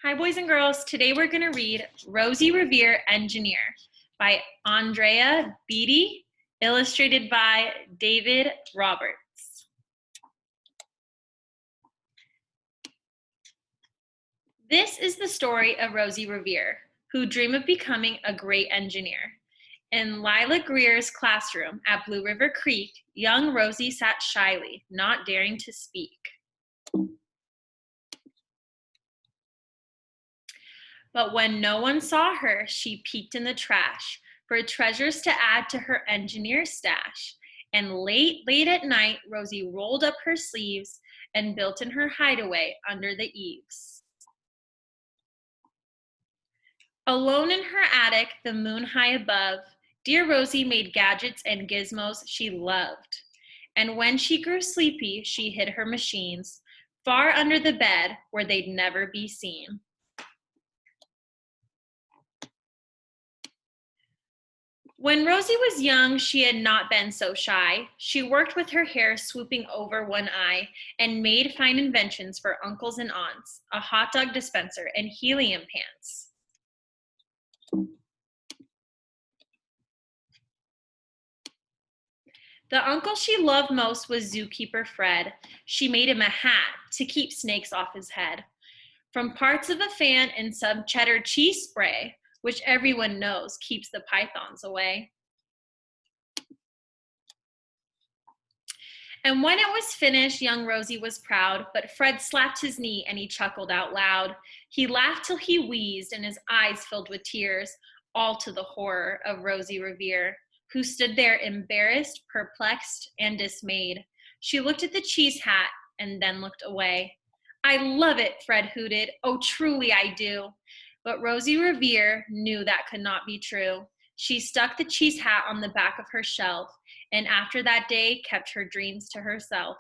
Hi, boys and girls. Today we're going to read Rosie, Revere, Engineer by Andrea, Beaty, illustrated by David Roberts. This is the story of Rosie Revere, who dreamed of becoming a great engineer. In Lila Greer's classroom at Blue River Creek, young Rosie sat shyly, not daring to speak. But when no one saw her, she peeked in the trash for treasures to add to her engineer stash. And late at night, Rosie rolled up her sleeves and built in her hideaway under the eaves. Alone in her attic, the moon high above, dear Rosie made gadgets and gizmos she loved. And when she grew sleepy, she hid her machines far under the bed where they'd never be seen. When Rosie was young, she had not been so shy. She worked with her hair swooping over one eye and made fine inventions for uncles and aunts, a hot dog dispenser and helium pants. The uncle she loved most was zookeeper Fred. She made him a hat to keep snakes off his head. From parts of a fan and some cheddar cheese spray, which everyone knows keeps the pythons away. And when it was finished, young Rosie was proud, but Fred slapped his knee and he chuckled out loud. He laughed till he wheezed and his eyes filled with tears, all to the horror of Rosie Revere, who stood there embarrassed, perplexed, and dismayed. She looked at the cheese hat and then looked away. I love it, Fred hooted. Oh, truly I do. But Rosie Revere knew that could not be true. She stuck the cheese hat on the back of her shelf, and after that day kept her dreams to herself.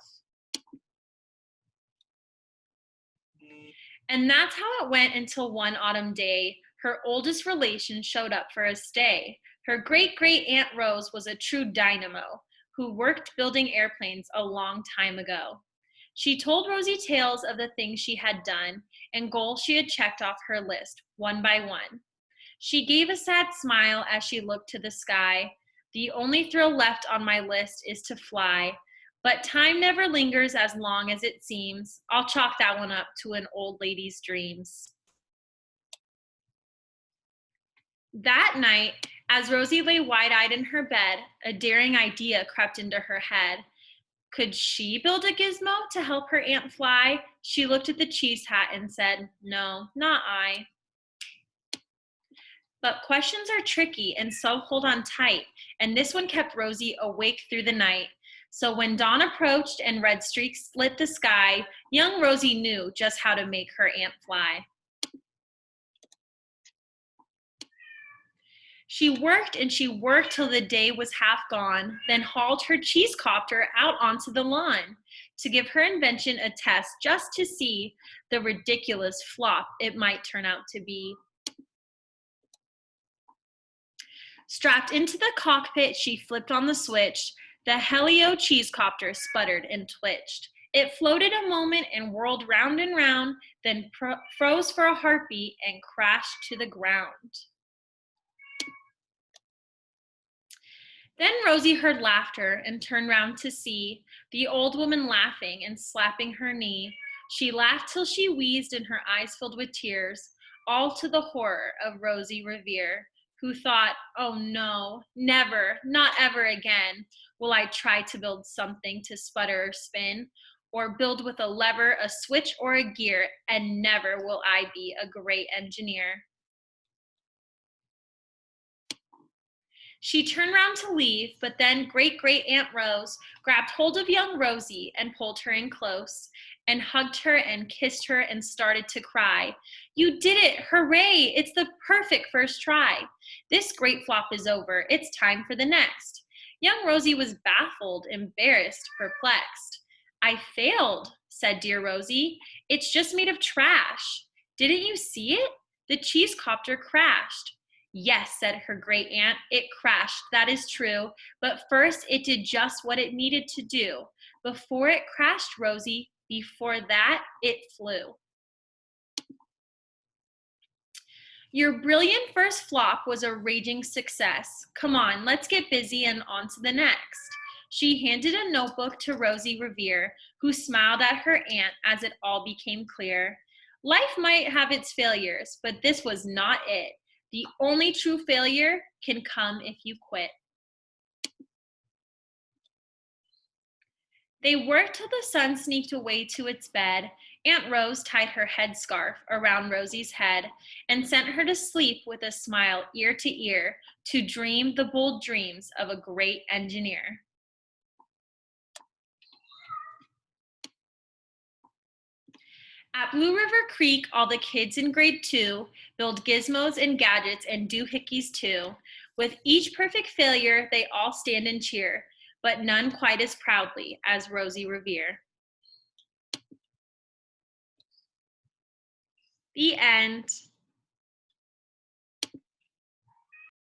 And that's how it went until one autumn day, her oldest relation showed up for a stay. Her great-great Aunt Rose was a true dynamo who worked building airplanes a long time ago. She told Rosie tales of the things she had done and goals she had checked off her list, one by one. She gave a sad smile as she looked to the sky. The only thrill left on my list is to fly. But time never lingers as long as it seems. I'll chalk that one up to an old lady's dreams. That night, as Rosie lay wide-eyed in her bed, a daring idea crept into her head. Could she build a gizmo to help her aunt fly? She looked at the cheese hat and said, no, not I. But questions are tricky, and so hold on tight. And this one kept Rosie awake through the night. So when dawn approached and red streaks lit the sky, young Rosie knew just how to make her aunt fly. She worked and she worked till the day was half gone, then hauled her cheese copter out onto the lawn to give her invention a test just to see the ridiculous flop it might turn out to be. Strapped into the cockpit, she flipped on the switch. The Helio cheese copter sputtered and twitched. It floated a moment and whirled round and round, then froze for a heartbeat and crashed to the ground. Then Rosie heard laughter and turned round to see the old woman laughing and slapping her knee. She laughed till she wheezed and her eyes filled with tears, all to the horror of Rosie Revere, who thought, oh no, never, not ever again will I try to build something to sputter or spin, or build with a lever, a switch, or a gear, and never will I be a great engineer. She turned round to leave, but then great Aunt Rose grabbed hold of young Rosie and pulled her in close and hugged her and kissed her and started to cry. You did it! Hooray! It's the perfect first try. This great flop is over. It's time for the next. Young Rosie was baffled, embarrassed, perplexed. I failed, said dear Rosie. It's just made of trash. Didn't you see it? The cheese copter crashed. Yes, said her great aunt, it crashed, that is true, but first it did just what it needed to do. Before it crashed, Rosie, before that, it flew. Your brilliant first flop was a raging success. Come on, let's get busy and on to the next. She handed a notebook to Rosie Revere, who smiled at her aunt as it all became clear. Life might have its failures, but this was not it. The only true failure can come if you quit. They worked till the sun sneaked away to its bed. Aunt Rose tied her headscarf around Rosie's head and sent her to sleep with a smile ear to ear to dream the bold dreams of a great engineer. At Blue River Creek, all the kids in grade 2 build gizmos and gadgets and doohickeys too. With each perfect failure, they all stand and cheer, but none quite as proudly as Rosie Revere. The end.